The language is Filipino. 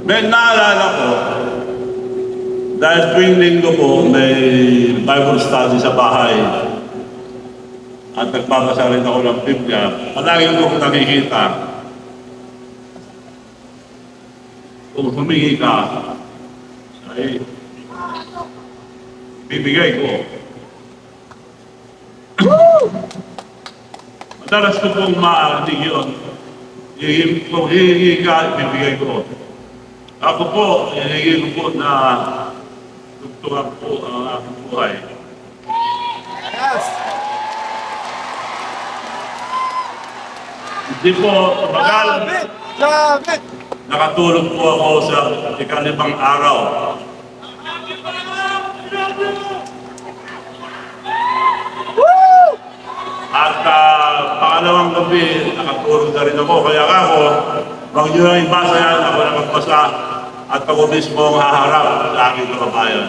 May naalala ko, dahil tuwing linggo po, may Bible study sa bahay. At nagbabasa rin ako ng Biblia. Palagi ko nakikita, kung humingi ka, ay bibigay ko. Madalas ko pong maalig yun. Kung hihingi ka, bibigay ko. Ako po, hihingi ko po na tugtugan po ang aking buhay. Yes! Hindi po, magal, Grabe! nakatulog po ako sa ikalimang araw. Woo! At pangalawang gabi, nakatulog na rin ako. Kaya ako, wag nyo lang ibasa yan, ako na magbasa at ako mismo ang haharap sa aking kababayan.